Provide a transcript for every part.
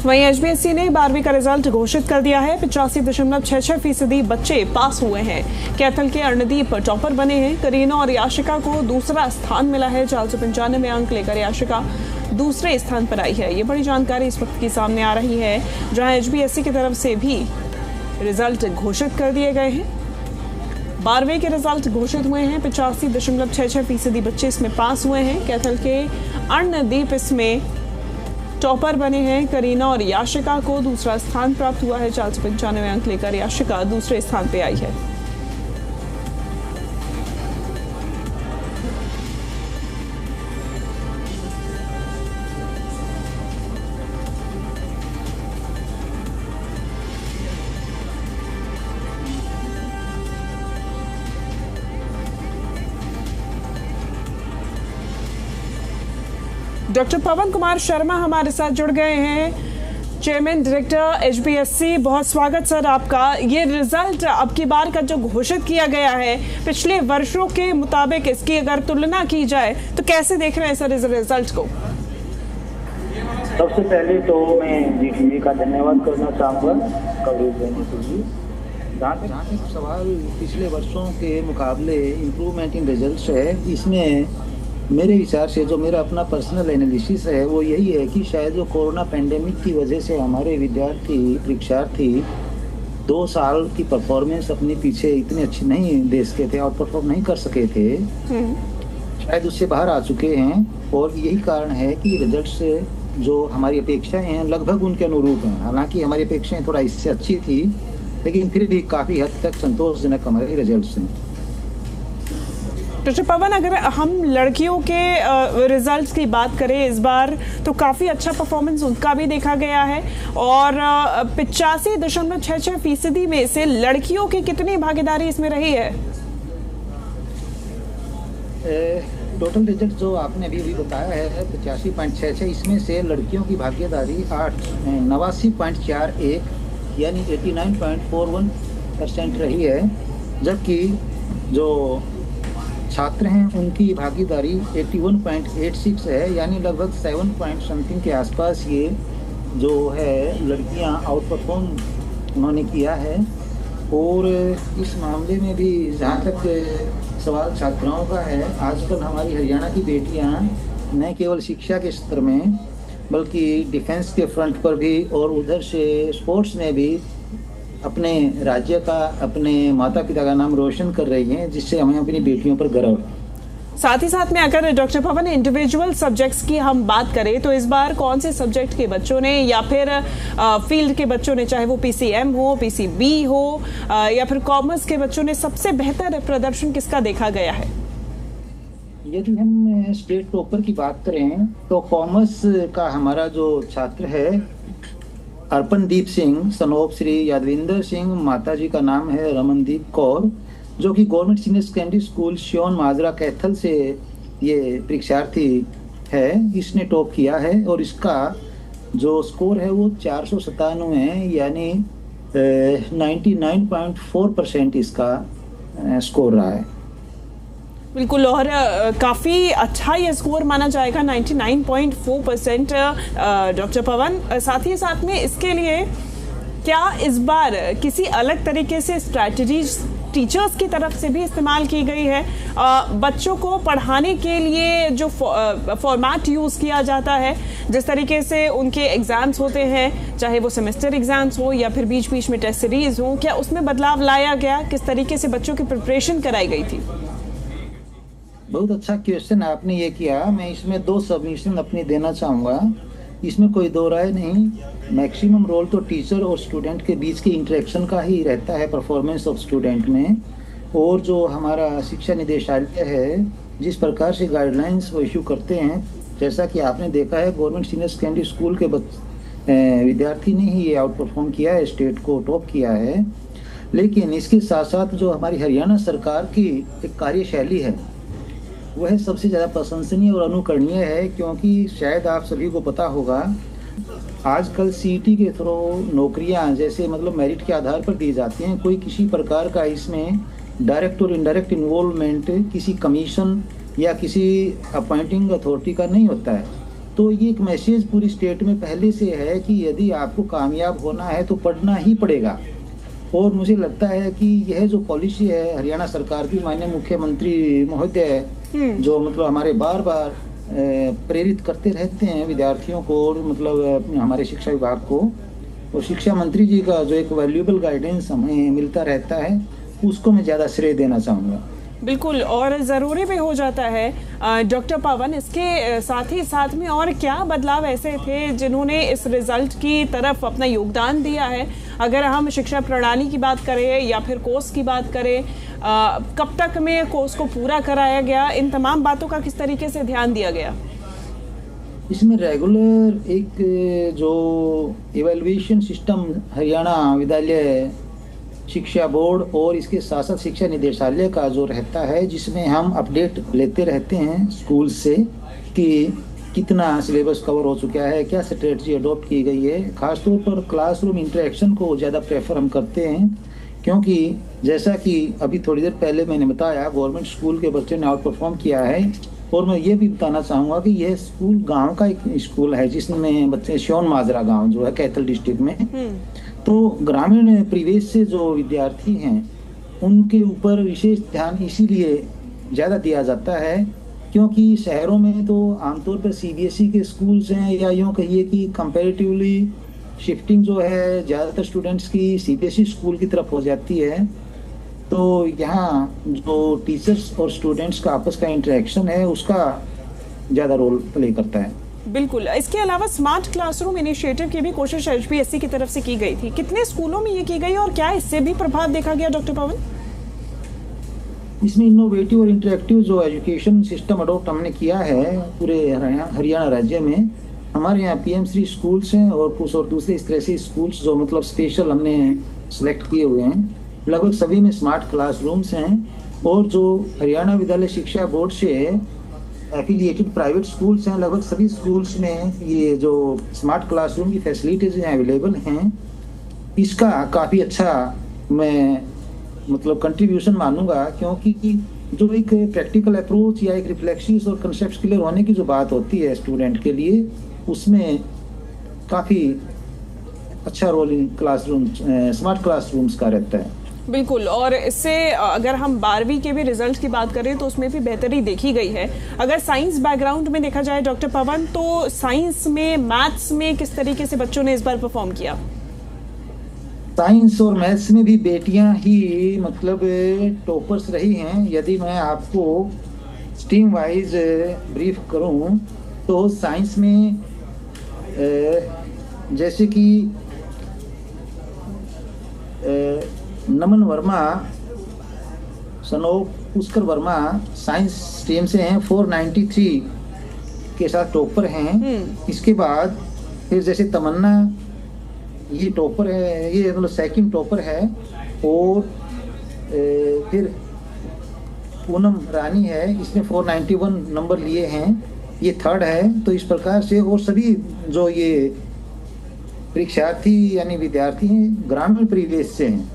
वहीं एचबीएससी ने 12वीं का रिजल्ट घोषित कर दिया है। 85.66% बच्चे पास हुए हैं। कैथल के अर्णदीप टॉपर बने हैं। करीना और याशिका को दूसरा स्थान मिला है। 495 अंक लेकर याशिका दूसरे स्थान पर आई है। ये बड़ी जानकारी इस वक्त की सामने आ रही है, जहां एचबीएससी की तरफ से भी रिजल्ट घोषित कर दिए गए हैं। 12वीं के रिजल्ट घोषित हुए हैं। 85.66% बच्चे इसमें पास हुए हैं। कैथल के अर्णदीप इसमें टॉपर बने हैं। करीना और याशिका को दूसरा स्थान प्राप्त हुआ है। 495 अंक लेकर याशिका दूसरे स्थान पे आई है। डॉक्टर पवन कुमार शर्मा हमारे साथ जुड़ गए हैं, चेयरमैन डायरेक्टर एचबीएससी। बहुत स्वागत सर आपका। ये रिजल्ट अब की बार का जो घोषित किया गया है, पिछले वर्षों के मुताबिक इसकी अगर तुलना की जाए तो कैसे देख रहे हैं सर इस रिजल्ट को? सबसे पहले तो मैं जीटीवी का धन्यवाद करना चाहूँगा कवरेज देने के लिए। जहाँ तक सवाल पिछले वर्षों के मुकाबले इम्प्रूवमेंट इन रिजल्ट है, इसमें मेरे विचार से जो मेरा अपना पर्सनल एनालिसिस है वो यही है कि शायद जो कोरोना पेंडेमिक की वजह से हमारे विद्यार्थी परीक्षार्थी 2 साल की परफॉर्मेंस अपने पीछे इतने अच्छी नहीं दे सके थे और परफॉर्म नहीं कर सके थे, शायद उससे बाहर आ चुके हैं। और यही कारण है कि रिजल्ट से जो हमारी अपेक्षाएं हैं लगभग उनके अनुरूप हैं। हालांकि हमारी अपेक्षाएं थोड़ा इससे अच्छी थी, लेकिन फिर भी काफ़ी हद तक संतोषजनक हमारे रिजल्ट हैं। डॉक्टर पवन, अगर हम लड़कियों के रिजल्ट्स की बात करें इस बार, तो काफ़ी अच्छा परफॉर्मेंस उनका भी देखा गया है। और 85.66% में से लड़कियों की कितनी भागीदारी इसमें रही है? टोटल रिजल्ट जो आपने अभी बताया है 85.66, इसमें से लड़कियों की भागीदारी 89.41 यानी 89.41% रही है, जबकि जो छात्र हैं उनकी भागीदारी 81.86 है, यानी लगभग 7 पॉइंट समथिंग के आसपास ये जो है लड़कियां आउट परफॉर्म उन्होंने किया है। और इस मामले में भी जहां तक सवाल छात्राओं का है, आजकल हमारी हरियाणा की बेटियां न केवल शिक्षा के स्तर में बल्कि डिफेंस के फ्रंट पर भी और उधर से स्पोर्ट्स में भी अपने राज्य का, अपने माता पिता का नाम रोशन कर रही हैं, जिससे हमें अपनी बेटियों पर गर्व है। साथ ही साथ में अगर डॉक्टर पवन इंडिविजुअल सब्जेक्ट्स की हम बात करें तो इस बार कौन से सब्जेक्ट के बच्चों ने या फिर फील्ड के बच्चों ने, चाहे वो पीसीएम हो, पीसीबी हो या फिर कॉमर्स के बच्चों ने, सबसे बेहतर प्रदर्शन किसका देखा गया है? यदि हम स्टेट टॉपर की बात करें तो कॉमर्स का हमारा जो छात्र है अर्पणदीप सिंह, सनोप श्री यादविंदर सिंह, माताजी का नाम है रमनदीप कौर, जो कि गवर्नमेंट सीनियर सेकेंडरी स्कूल श्योन माजरा कैथल से ये परीक्षार्थी है। इसने टॉप किया है और इसका जो स्कोर है वो 497 है, यानी 99.4% इसका स्कोर रहा है। बिल्कुल, और काफ़ी अच्छा ये स्कोर माना जाएगा 99.4%। डॉक्टर पवन, साथ ही साथ में इसके लिए क्या इस बार किसी अलग तरीके से स्ट्रैटेजीज टीचर्स की तरफ से भी इस्तेमाल की गई है? बच्चों को पढ़ाने के लिए जो फॉर्मेट यूज़ किया जाता है, जिस तरीके से उनके एग्ज़ाम्स होते हैं, चाहे वो सेमेस्टर एग्ज़ाम्स हो या फिर बीच बीच में टेस्ट सीरीज़ हो, क्या उसमें बदलाव लाया गया? किस तरीके से बच्चों की प्रिपरेशन कराई गई थी? बहुत अच्छा क्वेश्चन आपने ये किया। मैं इसमें 2 सबमिशन अपनी देना चाहूँगा। इसमें कोई दो राय नहीं, मैक्सिमम रोल तो टीचर और स्टूडेंट के बीच के इंटरेक्शन का ही रहता है परफॉर्मेंस ऑफ स्टूडेंट में। और जो हमारा शिक्षा निदेशालय है जिस प्रकार से गाइडलाइंस वो इशू करते हैं, जैसा कि आपने देखा है गवर्नमेंट सीनियर सेकेंडरी स्कूल के विद्यार्थी ने ही ये आउट परफॉर्म किया है, स्टेट को टॉप किया है। लेकिन इसके साथ साथ जो हमारी हरियाणा सरकार की एक कार्यशैली है वह सबसे ज़्यादा प्रशंसनीय और अनुकरणीय है, क्योंकि शायद आप सभी को पता होगा आजकल सीईटी के थ्रू नौकरियां जैसे मतलब मेरिट के आधार पर दी जाती हैं। कोई किसी प्रकार का इसमें डायरेक्ट और इनडायरेक्ट इन्वॉल्वमेंट किसी कमीशन या किसी अपॉइंटिंग अथॉरिटी का नहीं होता है। तो ये एक मैसेज पूरी स्टेट में पहले से है कि यदि आपको कामयाब होना है तो पढ़ना ही पड़ेगा। और मुझे लगता है कि यह जो पॉलिसी है हरियाणा सरकार की, माननीय मुख्यमंत्री महोदय जो मतलब हमारे बार बार प्रेरित करते रहते हैं विद्यार्थियों को और मतलब हमारे शिक्षा विभाग को, और शिक्षा मंत्री जी का जो एक वैल्यूएबल गाइडेंस हमें मिलता रहता है, उसको मैं ज़्यादा श्रेय देना चाहूँगा। बिल्कुल, और ज़रूरी भी हो जाता है। डॉक्टर पवन, इसके साथ ही साथ में और क्या बदलाव ऐसे थे जिन्होंने इस रिजल्ट की तरफ अपना योगदान दिया है? अगर हम शिक्षा प्रणाली की बात करें या फिर कोर्स की बात करें, कब तक में कोर्स को पूरा कराया गया, इन तमाम बातों का किस तरीके से ध्यान दिया गया? इसमें रेगुलर एक जो इवैल्यूएशन सिस्टम हरियाणा विद्यालय शिक्षा बोर्ड और इसके साथ साथ शिक्षा निदेशालय का जो रहता है, जिसमें हम अपडेट लेते रहते हैं स्कूल से कि कितना सिलेबस कवर हो चुका है, क्या स्ट्रेटजी अडॉप्ट की गई है। खासतौर पर क्लासरूम इंटरेक्शन को ज़्यादा प्रेफर हम करते हैं, क्योंकि जैसा कि अभी थोड़ी देर पहले मैंने बताया, गवर्नमेंट स्कूल के बच्चे ने आउट परफॉर्म किया है। और मैं ये भी बताना चाहूँगा कि यह स्कूल गांव का एक स्कूल है जिसमें बच्चे श्योन माजरा गांव जो है कैथल डिस्ट्रिक्ट में, तो ग्रामीण परिवेश से जो विद्यार्थी हैं उनके ऊपर विशेष ध्यान इसीलिए ज़्यादा दिया जाता है क्योंकि शहरों में तो आमतौर पर सीबीएसई के स्कूल्स हैं, या यूँ कहिए कि कंपैरेटिवली शिफ्टिंग जो है ज़्यादातर स्टूडेंट्स की सीबीएसई स्कूल की तरफ हो जाती है। तो यहाँ जो टीचर्स और स्टूडेंट्स का आपस का इंटरेक्शन है उसका ज़्यादा रोल प्ले करता है। बिल्कुल। इसके अलावा स्मार्ट क्लासरूम इनिशिएटिव की भी कोशिश एचपीएससी की तरफ से की गई थी। कितने स्कूलों में ये की गई और क्या इससे भी प्रभाव देखा गया डॉक्टर पवन? इसमें इनोवेटिव और इंटरेक्टिव जो एजुकेशन सिस्टम अडॉप्ट हमने किया है पूरे हरियाणा राज्य में। हमारे यहाँ पीएम श्री स्कूल्स हैं और कुछ और दूसरे इस तरह से स्कूल्स जो मतलब स्पेशल हमने सेलेक्ट किए हुए हैं। लगभग सभी में स्मार्ट क्लासरूम्स हैं और जो हरियाणा विद्यालय शिक्षा बोर्ड से एफिलिएटेड प्राइवेट स्कूल्स हैं, लगभग सभी स्कूल्स में ये जो स्मार्ट क्लासरूम की फैसिलिटीज अवेलेबल हैं। इसका काफ़ी अच्छा मैं मतलब कंट्रीब्यूशन मानूंगा, क्योंकि जो एक प्रैक्टिकल अप्रोच या एक रिफ्लेक्सिव और कंसेप्ट क्लियर होने की जो बात होती है स्टूडेंट के लिए, उसमें काफ़ी अच्छा role in classroom smart classrooms का रहता है। बिल्कुल, और इससे अगर हम 12वीं के भी रिजल्ट की बात करें तो उसमें भी बेहतरी देखी गई है। अगर साइंस बैकग्राउंड में देखा जाए डॉक्टर पवन, तो साइंस में, मैथ्स में किस तरीके से बच्चों ने इस बार परफॉर्म किया? साइंस और मैथ्स में भी बेटियां ही मतलब टॉपर्स रही हैं। यदि मैं आपको स्ट्रीम वाइज ब्रीफ करूं तो साइंस में जैसे कि नमन वर्मा, सनोप पुष्कर वर्मा साइंस स्ट्रीम से हैं, 493 के साथ टॉपर हैं। इसके बाद फिर जैसे तमन्ना ये टॉपर है, ये मतलब सेकंड टॉपर है, और फिर पूनम रानी है, इसने 491 नंबर लिए हैं, ये थर्ड है। तो इस प्रकार से और सभी जो ये परीक्षार्थी यानी विद्यार्थी हैं ग्रामीण परिवेश से हैं।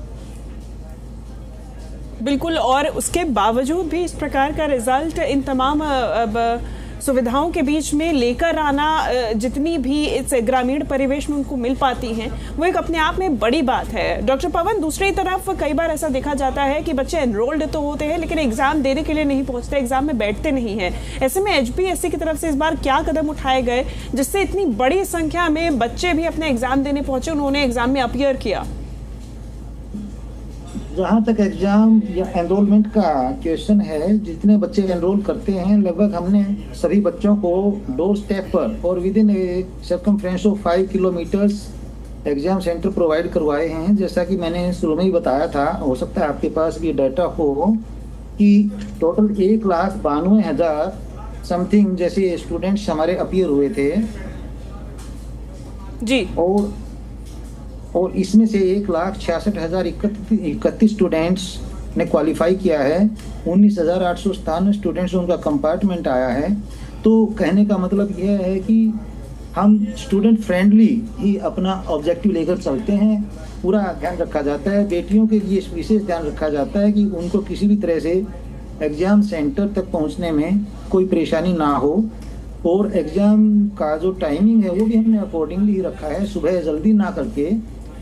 बिल्कुल, और उसके बावजूद भी इस प्रकार का रिजल्ट इन तमाम सुविधाओं के बीच में लेकर आना, जितनी भी इस ग्रामीण परिवेश में उनको मिल पाती हैं, वो एक अपने आप में बड़ी बात है। डॉक्टर पवन, दूसरी तरफ कई बार ऐसा देखा जाता है कि बच्चे एनरोल्ड तो होते हैं लेकिन एग्जाम देने के लिए नहीं पहुंचते, एग्जाम में बैठते नहीं हैं। ऐसे में एचपीएससी की तरफ से इस बार क्या कदम उठाए गए जिससे इतनी बड़ी संख्या में बच्चे भी अपने एग्जाम देने पहुंचे, उन्होंने एग्जाम में अपीयर किया? जहाँ तक एग्जाम या एनरोलमेंट का क्वेश्चन है, जितने बच्चे एनरोल करते हैं लगभग हमने सभी बच्चों को डोर स्टेप पर और with in A circumference of 5 kilometres exam centre provide करवाए हैं। जैसा कि मैंने शुरू में ही बताया था, हो सकता है आपके पास भी डाटा हो कि टोटल 1,92,000 समथिंग जैसे स्टूडेंट्स हमारे अपीयर हुए थे जी, और इसमें से 1,66,031 स्टूडेंट्स ने क्वालिफाई किया है। 19,897 स्टूडेंट्स उनका कंपार्टमेंट आया है। तो कहने का मतलब यह है कि हम स्टूडेंट फ्रेंडली ही अपना ऑब्जेक्टिव लेकर चलते हैं। पूरा ध्यान रखा जाता है, बेटियों के लिए विशेष ध्यान रखा जाता है कि उनको किसी भी तरह से एग्जाम सेंटर तक पहुंचने में कोई परेशानी ना हो। और एग्जाम का जो टाइमिंग है वो भी हमने अकॉर्डिंगली ही रखा है, सुबह जल्दी ना करके,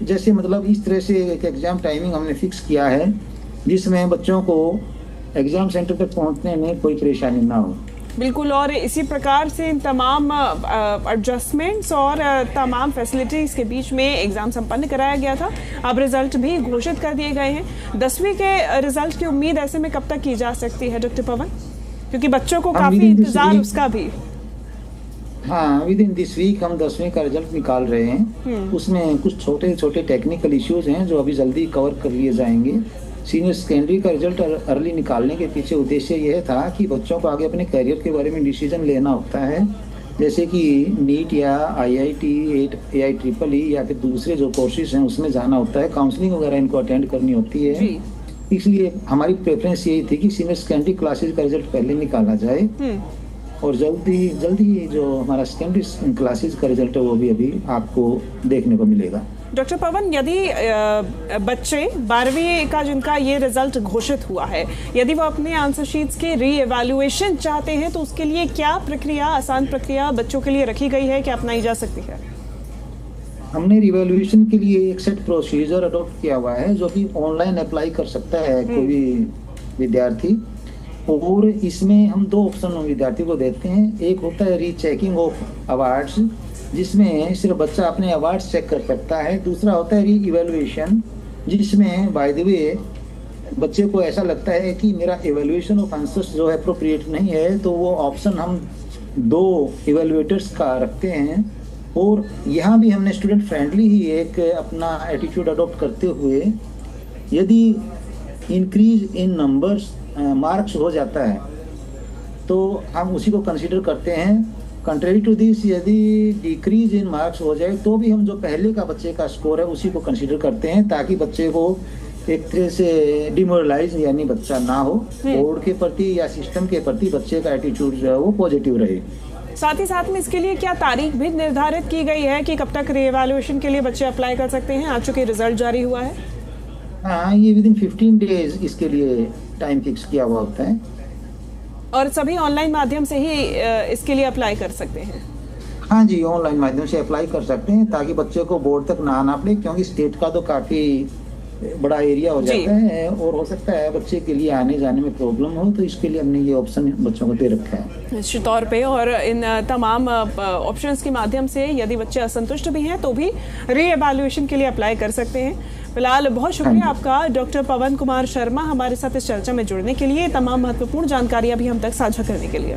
जैसे मतलब इस तरह से एक एग्जाम टाइमिंग हमने फिक्स किया है जिसमें बच्चों को एग्जाम सेंटर तक पहुंचने में कोई परेशानी ना हो। बिल्कुल, और इसी प्रकार से इन तमाम एडजस्टमेंट्स और तमाम फैसिलिटीज़ के बीच में एग्ज़ाम संपन्न कराया गया था। अब रिजल्ट भी घोषित कर दिए गए हैं। 10वीं के रिजल्ट की उम्मीद ऐसे में कब तक की जा सकती है डॉक्टर पवन, क्योंकि बच्चों को काफ़ी इंतज़ार उसका भी। हाँ, विद इन दिस वीक हम 10वीं का रिजल्ट निकाल रहे हैं। उसमें कुछ छोटे छोटे टेक्निकल इश्यूज हैं जो अभी जल्दी कवर कर लिए जाएंगे। सीनियर सेकेंडरी का रिजल्ट अर्ली निकालने के पीछे उद्देश्य यह था कि बच्चों को आगे अपने करियर के बारे में डिसीजन लेना होता है, जैसे कि नीट या IIT, AIEEE या फिर दूसरे जो कोर्सेज हैं उसमें जाना होता है, काउंसलिंग वगैरह इनको अटेंड करनी होती है। इसलिए हमारी प्रेफरेंस यही थी कि सीनियर सेकेंडरी क्लासेज का रिजल्ट पहले निकाला जाए और जल्दी जो हमारा सेकेंडरी क्लासेज का रिजल्ट है वो भी अभी आपको देखने को मिलेगा। डॉक्टर पवन, यदि बच्चे 12वीं का जिनका ये रिजल्ट घोषित हुआ है, यदि वो अपने आंसर शीट्स के री एवैल्यूएशन चाहते हैं तो उसके लिए क्या प्रक्रिया, आसान प्रक्रिया बच्चों के लिए रखी गई है, क्या अपनाई जा सकती है? हमने रिवैल्यूएशन के लिए एक सेट प्रोसीजर अडॉप्ट किया हुआ है जो कि ऑनलाइन अप्लाई कर सकता है कोई भी विद्यार्थी, और इसमें हम 2 ऑप्शन विद्यार्थी को देते हैं। एक होता है रीचेकिंग ऑफ अवार्ड्स, जिसमें सिर्फ बच्चा अपने अवार्ड्स चेक कर सकता है। दूसरा होता है री इवैल्यूएशन, जिसमें बाय द वे बच्चे को ऐसा लगता है कि मेरा इवैल्यूएशन ऑफ आंसर्स जो है अप्रोप्रिएट नहीं है, तो वो ऑप्शन हम 2 इवैल्यूएटर्स का रखते हैं। और यहाँ भी हमने स्टूडेंट फ्रेंडली ही एक अपना एटीट्यूड अडॉप्ट करते हुए, यदि इंक्रीज इन नंबर्स मार्क्स हो जाता है तो हम उसी को कंसीडर करते हैं। कंट्रेरी टू दिस, यदि डिक्रीज इन मार्क्स हो जाए तो भी हम जो पहले का बच्चे का स्कोर है उसी को कंसीडर करते हैं, ताकि बच्चे को एक तरह से डिमोरलाइज यानी बच्चा ना हो, बोर्ड के प्रति या सिस्टम के प्रति बच्चे का एटीट्यूड जो है वो पॉजिटिव रहे। साथ ही साथ में इसके लिए क्या तारीख भी निर्धारित की गई है कि कब तक रीएवैल्यूएशन के लिए बच्चे अप्लाई कर सकते हैं? आज चूंकि रिजल्ट जारी हुआ है। हाँ, ये विद इन 15 डेज इसके लिए टाइम फिक्स किया हुआ होता है और सभी ऑनलाइन माध्यम से ही इसके लिए अप्लाई कर सकते हैं। हाँ जी, ऑनलाइन माध्यम से अप्लाई कर सकते हैं ताकि बच्चे को बोर्ड तक ना आना पड़े, क्योंकि स्टेट का तो काफी बड़ा एरिया हो जाता है और हो सकता है बच्चे के लिए आने जाने में प्रॉब्लम हो, तो इसके लिए हमने ये ऑप्शन बच्चों को दे रखा है निश्चित तौर पे। और इन तमाम ऑप्शंस के माध्यम से यदि बच्चे असंतुष्ट भी हैं तो भी री एवैल्यूएशन के लिए अप्लाई कर सकते हैं। फिलहाल बहुत शुक्रिया आपका डॉक्टर पवन कुमार शर्मा, हमारे साथ इस चर्चा में जुड़ने के लिए, तमाम महत्वपूर्ण जानकारियां भी हम तक साझा करने के लिए।